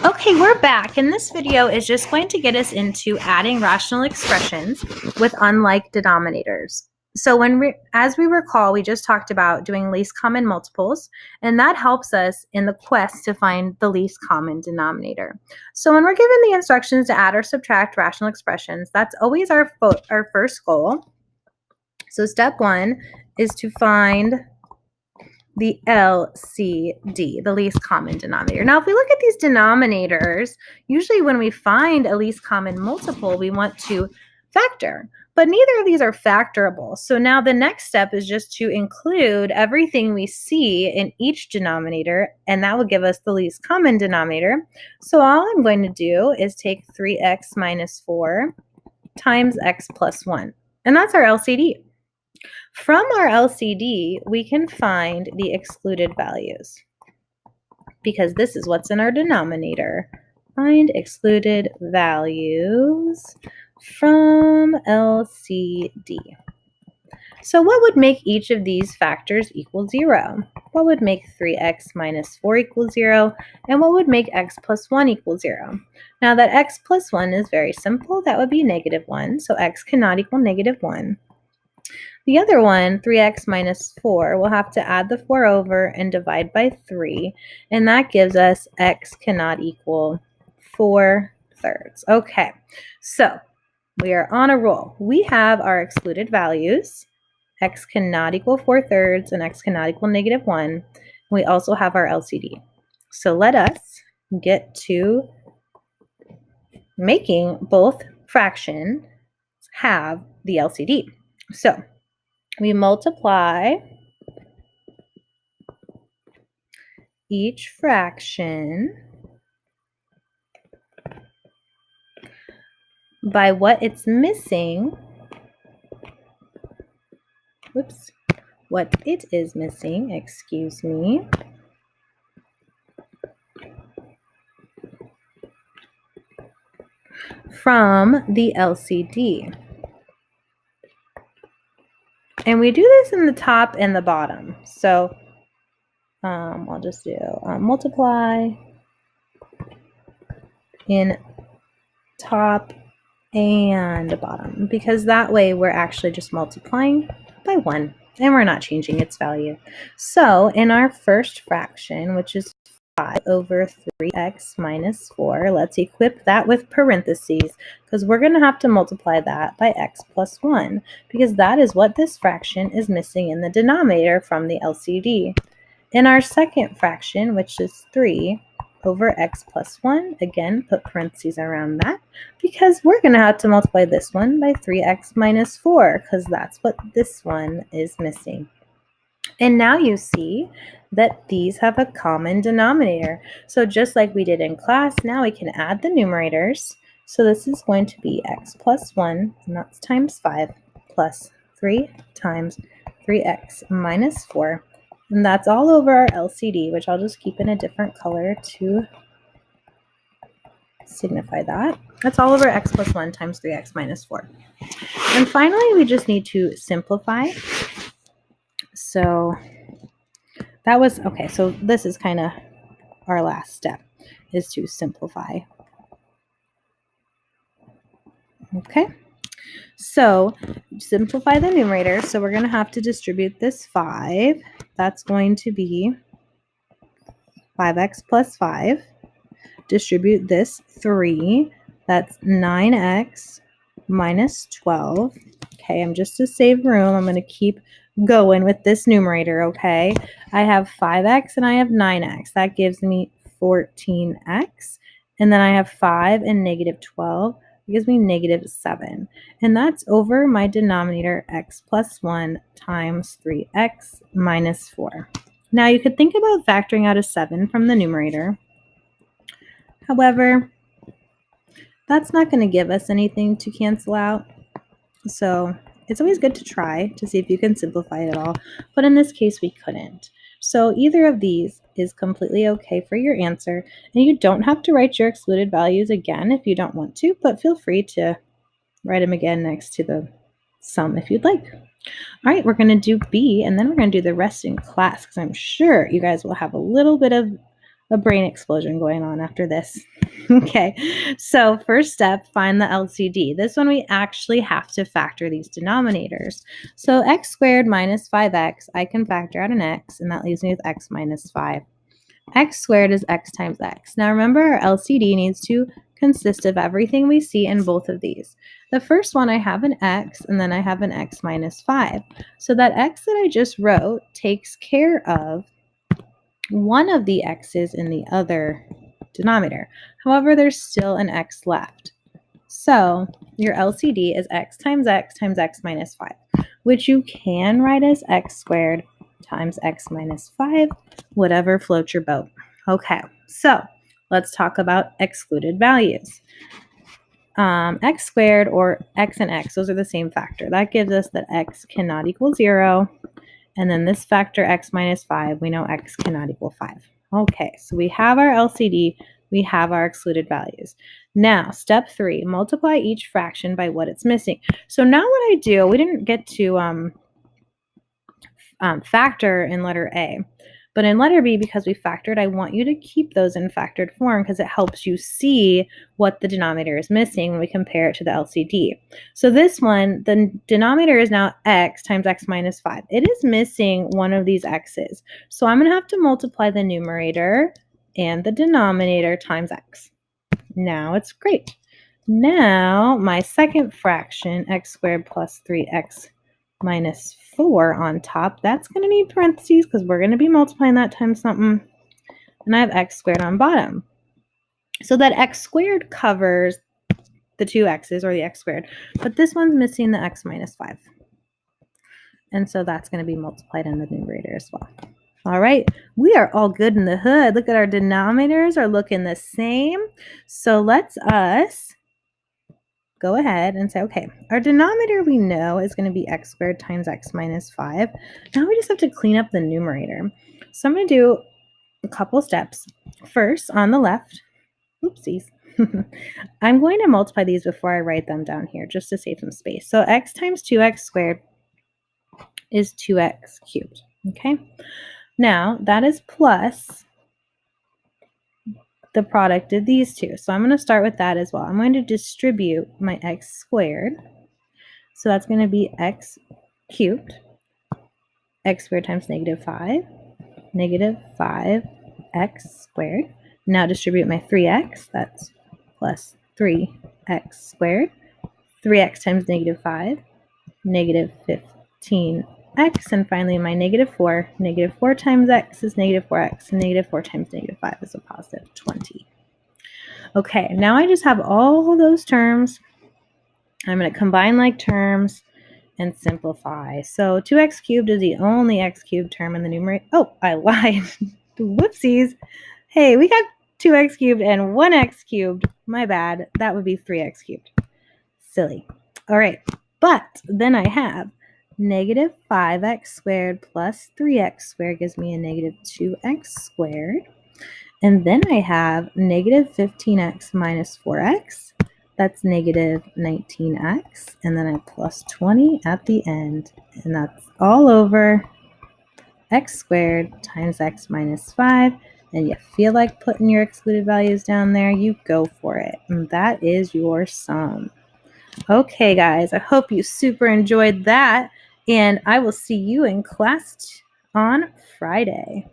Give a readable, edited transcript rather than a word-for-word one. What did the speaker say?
Okay, we're back, and this video is just going to get us into adding rational expressions with unlike denominators. So as we recall, we just talked about doing least common multiples, and that helps us in the quest to find the least common denominator. So when we're given the instructions to add or subtract rational expressions, that's always our first goal. So step one is to find the LCD, the least common denominator. Now, if we look at these denominators, usually when we find a least common multiple, we want to factor, but neither of these are factorable. So now the next step is just to include everything we see in each denominator, and that will give us the least common denominator. So all I'm going to do is take 3x minus 4 times x plus 1, and that's our LCD. From our LCD, we can find the excluded values because this is what's in our denominator. Find excluded values from LCD. So what would make each of these factors equal 0? What would make 3x minus 4 equal 0? And what would make x plus 1 equal 0? Now that x plus 1 is very simple. That would be negative 1. So x cannot equal negative 1. The other one, 3x minus 4, we'll have to add the 4 over and divide by 3, and that gives us x cannot equal 4/3. Okay, so we are on a roll. We have our excluded values. X cannot equal 4/3 and x cannot equal negative 1. We also have our LCD. So let us get to making both fractions have the LCD. So we multiply each fraction by what it's missing. Whoops. What it is missing, excuse me. From the LCD. And we do this in the top and the bottom. So I'll just do multiply in top and bottom, because that way we're actually just multiplying by 1 and we're not changing its value. So in our first fraction, which is 5 over 3x minus 4, let's equip that with parentheses because we're going to have to multiply that by x plus 1 because that is what this fraction is missing in the denominator from the LCD. In our second fraction, which is 3 over x plus 1, again, put parentheses around that because we're going to have to multiply this one by 3x minus 4 because that's what this one is missing. And now you see that these have a common denominator. So just like we did in class, now we can add the numerators. So this is going to be x plus 1, and that's times 5, plus 3 times 3x minus 4. And that's all over our LCD, which I'll just keep in a different color to signify that. That's all over x plus 1 times 3x minus 4. And finally, we just need to simplify. So that was, okay, so this is kind of our last step, is to simplify. Okay, so simplify the numerator. So we're going to have to distribute this 5. That's going to be 5x plus 5. Distribute this 3. That's 9x minus 12. Okay, I'm just to save room, I'm going to keep going with this numerator, okay? I have 5x and I have 9x. That gives me 14x. And then I have 5 and negative 12. It gives me negative 7. And that's over my denominator, x plus 1 times 3x minus 4. Now you could think about factoring out a 7 from the numerator. However, that's not going to give us anything to cancel out. So it's always good to try to see if you can simplify it all. But in this case, we couldn't. So either of these is completely okay for your answer. And you don't have to write your excluded values again if you don't want to, but feel free to write them again next to the sum if you'd like. All right, we're going to do B, and then we're going to do the rest in class because I'm sure you guys will have a little bit of a brain explosion going on after this. Okay, so first step, find the LCD. This one we actually have to factor these denominators. So x squared minus 5x, I can factor out an x, and that leaves me with x minus 5. X squared is x times x. Now remember, our LCD needs to consist of everything we see in both of these. The first one, I have an x, and then I have an x minus 5. So that x that I just wrote takes care of one of the x's in the other denominator. However, there's still an x left. So your LCD is x times x minus 5, which you can write as x squared times x minus 5, whatever floats your boat. Okay, so let's talk about excluded values. X squared or x and x, those are the same factor. That gives us that x cannot equal 0. And then this factor x minus 5, we know x cannot equal 5. Okay, so we have our LCD, we have our excluded values. Now, step 3, multiply each fraction by what it's missing. So now what I do, we didn't get to factor in letter A. But in letter B, because we factored, I want you to keep those in factored form because it helps you see what the denominator is missing when we compare it to the LCD. So this one, the denominator is now x times x minus 5. It is missing one of these x's. So I'm going to have to multiply the numerator and the denominator times x. Now it's great. Now my second fraction, x squared plus 3x minus 4 on top, that's going to need parentheses because we're going to be multiplying that times something. And I have x squared on bottom. So that x squared covers the two x's, or the x squared, but this one's missing the x minus 5. And so that's going to be multiplied in the numerator as well. All right, we are all good in the hood. Look at our denominators are looking the same. So let's go ahead and say, okay, our denominator we know is going to be x squared times x minus 5. Now we just have to clean up the numerator. So I'm going to do a couple steps. First, on the left, oopsies, I'm going to multiply these before I write them down here just to save some space. So x times 2x squared is 2x cubed, okay? Now, that is plus the product of these two. So I'm going to start with that as well. I'm going to distribute my x squared. So that's going to be x cubed, x squared times negative 5 x squared. Now distribute my 3x, that's plus 3x squared. 3x times negative 5, negative 15x. And finally my negative 4 times x is negative 4x, and negative 4 times negative 5 is a positive 20. Okay, now I just have all those terms. I'm going to combine like terms and simplify. So 2x cubed is the only x cubed term in the numerator. Oh, I lied. Whoopsies. Hey, we got 2x cubed and 1x cubed. My bad. That would be 3x cubed. Silly. All right, but then I have negative 5x squared plus 3x squared gives me a negative 2x squared. And then I have negative 15x minus 4x. That's negative 19x. And then I plus 20 at the end. And that's all over x squared times x minus 5. And you feel like putting your excluded values down there, you go for it. And that is your sum. Okay, guys, I hope you super enjoyed that. And I will see you in class on Friday.